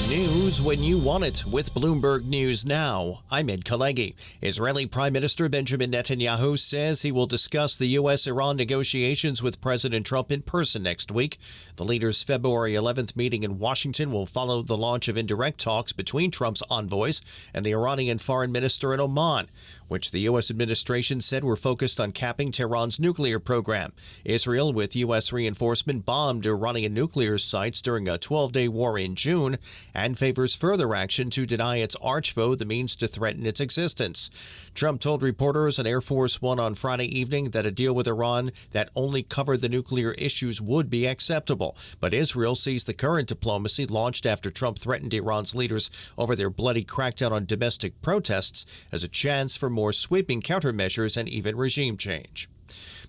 News when you want it with Bloomberg News Now. I'm Ed Kalegi. Israeli Prime Minister Benjamin Netanyahu says he will discuss the U.S.-Iran negotiations with President Trump in person next week. The leaders' February 11th meeting in Washington will follow the launch of indirect talks between Trump's envoys and the Iranian foreign minister in Oman, which the U.S. administration said were focused on capping Tehran's nuclear program. Israel, with U.S. reinforcement, bombed Iranian nuclear sites during a 12-day war in June and favors further action to deny its arch-foe the means to threaten its existence. Trump told reporters on Air Force One on Friday evening that a deal with Iran that only covered the nuclear issues would be acceptable. But Israel sees the current diplomacy launched after Trump threatened Iran's leaders over their bloody crackdown on domestic protests as a chance for more sweeping countermeasures and even regime change.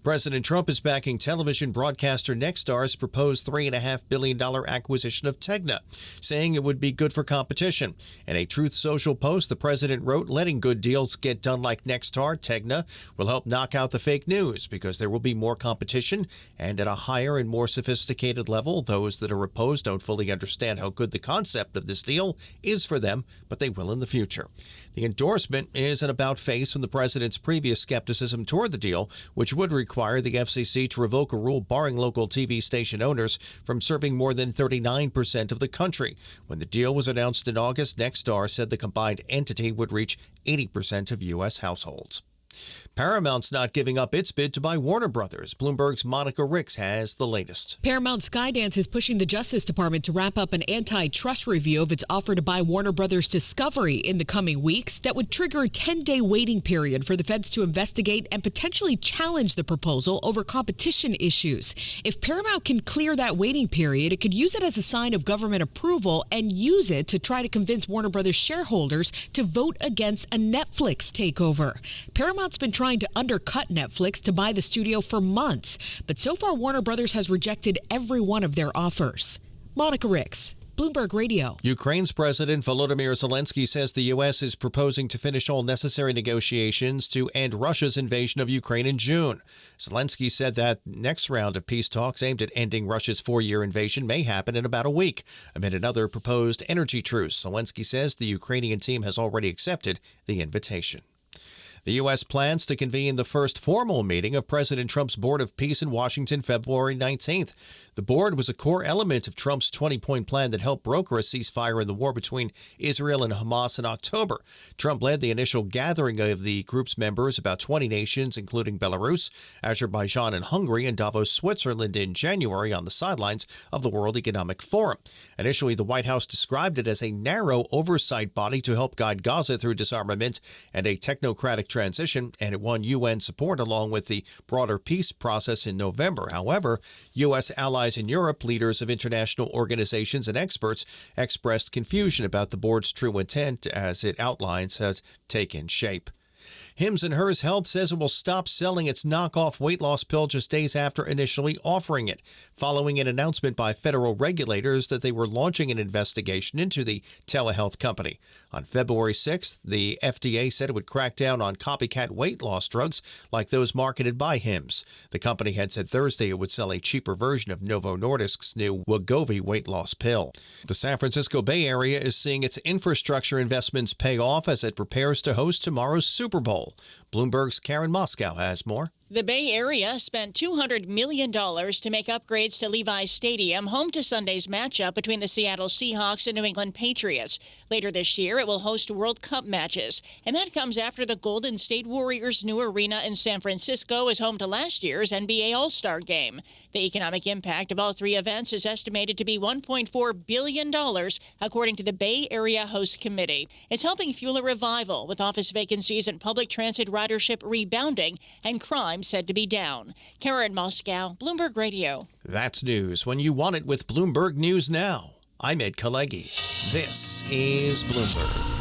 President Trump is backing television broadcaster Nexstar's proposed $3.5 billion acquisition of Tegna, saying it would be good for competition. In a Truth Social post, the president wrote, "Letting good deals get done like Nexstar, Tegna will help knock out the fake news because there will be more competition and at a higher and more sophisticated level. Those that are opposed don't fully understand how good the concept of this deal is for them, but they will in the future." The endorsement is an about-face from the president's previous skepticism toward the deal, which would require the FCC to revoke a rule barring local TV station owners from serving more than 39% of the country. When the deal was announced in August, Nexstar said the combined entity would reach 80% of U.S. households. Paramount's not giving up its bid to buy Warner Brothers. Bloomberg's Monica Ricks has the latest. Paramount Skydance is pushing the Justice Department to wrap up an antitrust review of its offer to buy Warner Brothers Discovery in the coming weeks. That would trigger a 10-day waiting period for the feds to investigate and potentially challenge the proposal over competition issues. If Paramount can clear that waiting period, it could use it as a sign of government approval and use it to try to convince Warner Brothers shareholders to vote against a Netflix takeover. Paramount's been trying to undercut Netflix to buy the studio for months, but so far Warner Brothers has rejected every one of their offers. Monica Ricks, Bloomberg Radio. Ukraine's President Volodymyr Zelenskiy says the U.S. is proposing to finish all necessary negotiations to end Russia's invasion of Ukraine in June. Zelenskiy said that next round of peace talks aimed at ending Russia's 4-year invasion may happen in about a week, amid another proposed energy truce. Zelenskiy says the Ukrainian team has already accepted the invitation. The U.S. plans to convene the first formal meeting of President Trump's Board of Peace in Washington February 19th. The board was a core element of Trump's 20-point plan that helped broker a ceasefire in the war between Israel and Hamas in October. Trump led the initial gathering of the group's members, about 20 nations, including Belarus, Azerbaijan, and Hungary, in Davos, Switzerland in January on the sidelines of the World Economic Forum. Initially, the White House described it as a narrow oversight body to help guide Gaza through disarmament and a technocratic transition, and it won UN support along with the broader peace process in November. However, U.S. allies in Europe, leaders of international organizations, and experts expressed confusion about the board's true intent as it outlines has taken shape. Hims & Hers Health says it will stop selling its knockoff weight loss pill just days after initially offering it, following an announcement by federal regulators that they were launching an investigation into the telehealth company. On February 6th, the FDA said it would crack down on copycat weight loss drugs like those marketed by Hims. The company had said Thursday it would sell a cheaper version of Novo Nordisk's new Wegovy weight loss pill. The San Francisco Bay Area is seeing its infrastructure investments pay off as it prepares to host tomorrow's Super Bowl. Bloomberg's Karen Moscow has more. The Bay Area spent $200 million to make upgrades to Levi's Stadium, home to Sunday's matchup between the Seattle Seahawks and New England Patriots. Later this year, it will host World Cup matches, and that comes after the Golden State Warriors' new arena in San Francisco is home to last year's NBA All-Star Game. The economic impact of all three events is estimated to be $1.4 billion, according to the Bay Area Host Committee. It's helping fuel a revival, with office vacancies and public transit ridership rebounding and crime said to be down. Karen Moscow, Bloomberg Radio. That's news when you want it with Bloomberg News Now. I'm Ed Kalegi. This is Bloomberg.